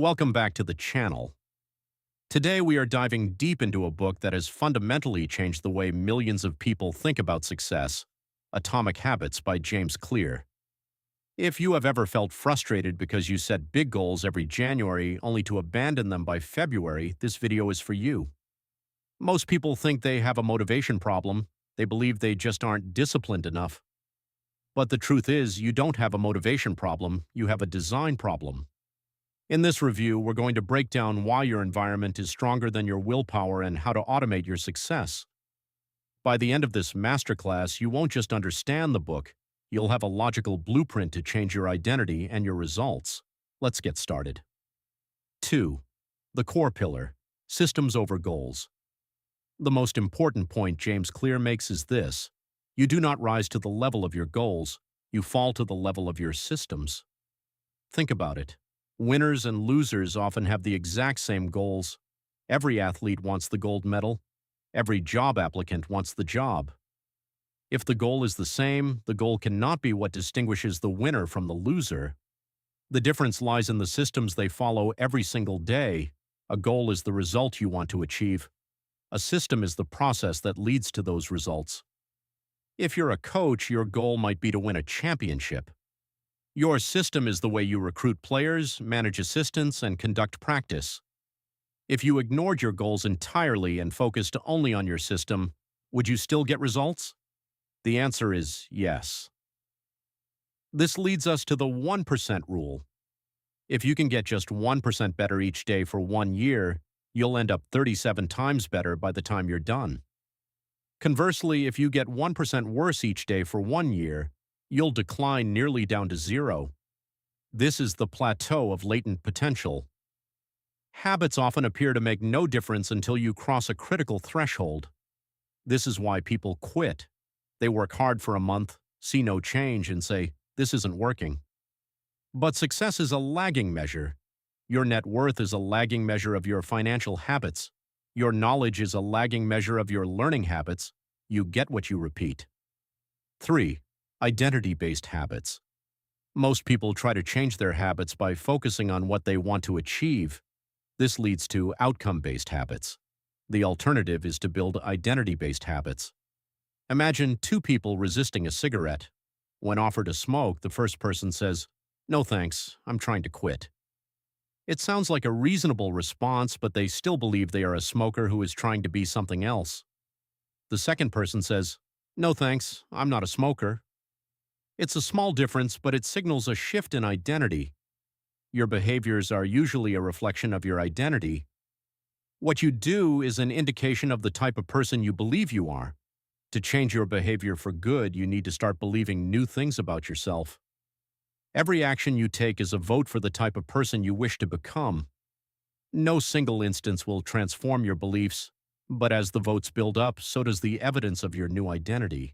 Welcome back to the channel. Today we are diving deep into a book that has fundamentally changed the way millions of people think about success, Atomic Habits by James Clear. If you have ever felt frustrated because you set big goals every January only to abandon them by February, this video is for you. Most people think they have a motivation problem. They believe they just aren't disciplined enough. But the truth is, you don't have a motivation problem, you have a design problem. In this review, we're going to break down why your environment is stronger than your willpower and how to automate your success. By the end of this masterclass, you won't just understand the book, you'll have a logical blueprint to change your identity and your results. Let's get started. 2. The core pillar, systems over goals. The most important point James Clear makes is this: you do not rise to the level of your goals, you fall to the level of your systems. Think about it. Winners and losers often have the exact same goals. Every athlete wants the gold medal. Every job applicant wants the job. If the goal is the same, the goal cannot be what distinguishes the winner from the loser. The difference lies in the systems they follow every single day. A goal is the result you want to achieve. A system is the process that leads to those results. If you're a coach, your goal might be to win a championship. Your system is the way you recruit players, manage assistants, and conduct practice. If you ignored your goals entirely and focused only on your system, would you still get results? The answer is yes. This leads us to the 1% rule. If you can get just 1% better each day for 1 year, you'll end up 37 times better by the time you're done. Conversely, if you get 1% worse each day for 1 year, you'll decline nearly down to 0. This is the plateau of latent potential. Habits often appear to make no difference until you cross a critical threshold. This is why people quit. They work hard for a month, see no change, and say, "This isn't working." But success is a lagging measure. Your net worth is a lagging measure of your financial habits. Your knowledge is a lagging measure of your learning habits. You get what you repeat. 3. Identity-based habits. Most people try to change their habits by focusing on what they want to achieve. This leads to outcome-based habits. The alternative is to build identity-based habits. Imagine two people resisting a cigarette. When offered a smoke, the first person says, "No thanks, I'm trying to quit." It sounds like a reasonable response, but they still believe they are a smoker who is trying to be something else. The second person says, "No thanks, I'm not a smoker." It's a small difference, but it signals a shift in identity. Your behaviors are usually a reflection of your identity. What you do is an indication of the type of person you believe you are. To change your behavior for good, you need to start believing new things about yourself. Every action you take is a vote for the type of person you wish to become. No single instance will transform your beliefs, but as the votes build up, so does the evidence of your new identity.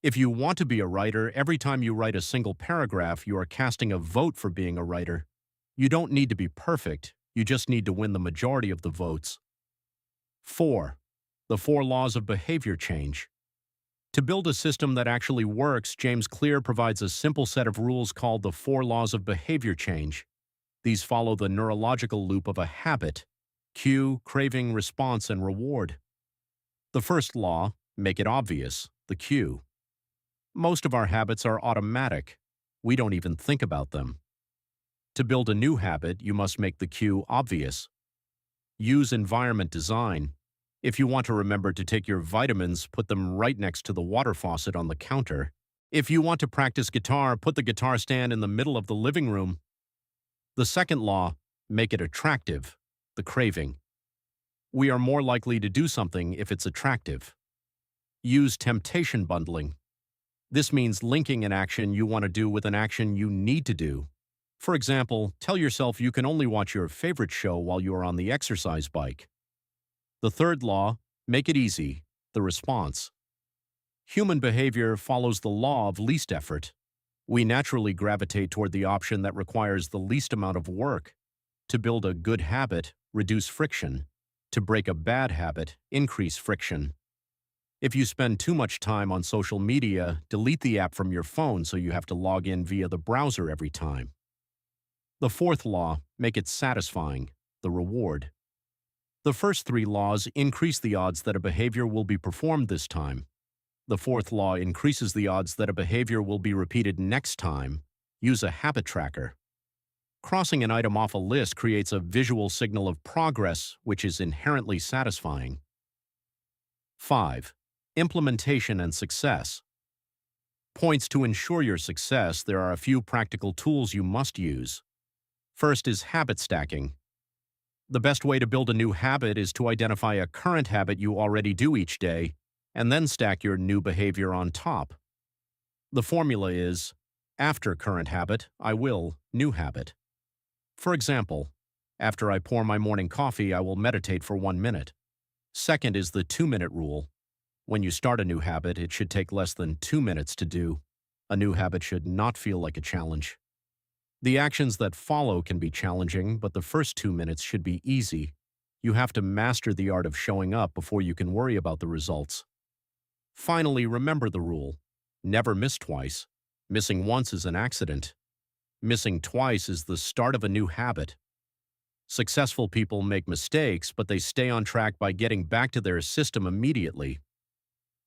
If you want to be a writer, every time you write a single paragraph, you are casting a vote for being a writer. You don't need to be perfect, you just need to win the majority of the votes. 4. The 4 laws of behavior change. To build a system that actually works, James Clear provides a simple set of rules called the 4 laws of behavior change. These follow the neurological loop of a habit: cue, craving, response, and reward. The first law, make it obvious, the cue. Most of our habits are automatic. We don't even think about them. To build a new habit, you must make the cue obvious. Use environment design. If you want to remember to take your vitamins, put them right next to the water faucet on the counter. If you want to practice guitar, put the guitar stand in the middle of the living room. The second law, make it attractive, the craving. We are more likely to do something if it's attractive. Use temptation bundling. This means linking an action you want to do with an action you need to do. For example, tell yourself you can only watch your favorite show while you are on the exercise bike. The third law, make it easy, the response. Human behavior follows the law of least effort. We naturally gravitate toward the option that requires the least amount of work. To build a good habit, reduce friction. To break a bad habit, increase friction. If you spend too much time on social media, delete the app from your phone so you have to log in via the browser every time. The fourth law, make it satisfying, the reward. The first three laws increase the odds that a behavior will be performed this time. The fourth law increases the odds that a behavior will be repeated next time. Use a habit tracker. Crossing an item off a list creates a visual signal of progress, which is inherently satisfying. 5. Implementation and success. Points to ensure your success, there are a few practical tools you must use. First is habit stacking. The best way to build a new habit is to identify a current habit you already do each day, and then stack your new behavior on top. The formula is, after current habit, I will new habit. For example, after I pour my morning coffee, I will meditate for 1 minute. Second is the 2-minute rule. When you start a new habit, it should take less than 2 minutes to do. A new habit should not feel like a challenge. The actions that follow can be challenging, but the first 2 minutes should be easy. You have to master the art of showing up before you can worry about the results. Finally, remember the rule. Never miss twice. Missing once is an accident. Missing twice is the start of a new habit. Successful people make mistakes, but they stay on track by getting back to their system immediately.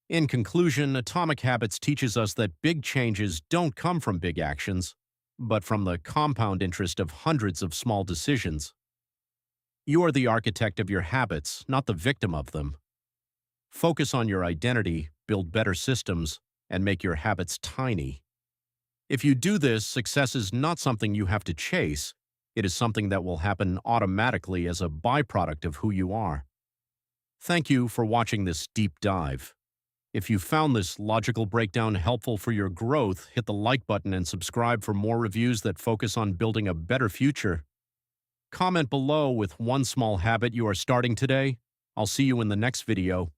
In conclusion, Atomic Habits teaches us that big changes don't come from big actions, but from the compound interest of hundreds of small decisions. You are the architect of your habits, not the victim of them. Focus on your identity, build better systems, and make your habits tiny. If you do this, success is not something you have to chase. It is something that will happen automatically as a byproduct of who you are. Thank you for watching this deep dive. If you found this logical breakdown helpful for your growth, hit the like button and subscribe for more reviews that focus on building a better future. Comment below with one small habit you are starting today. I'll see you in the next video.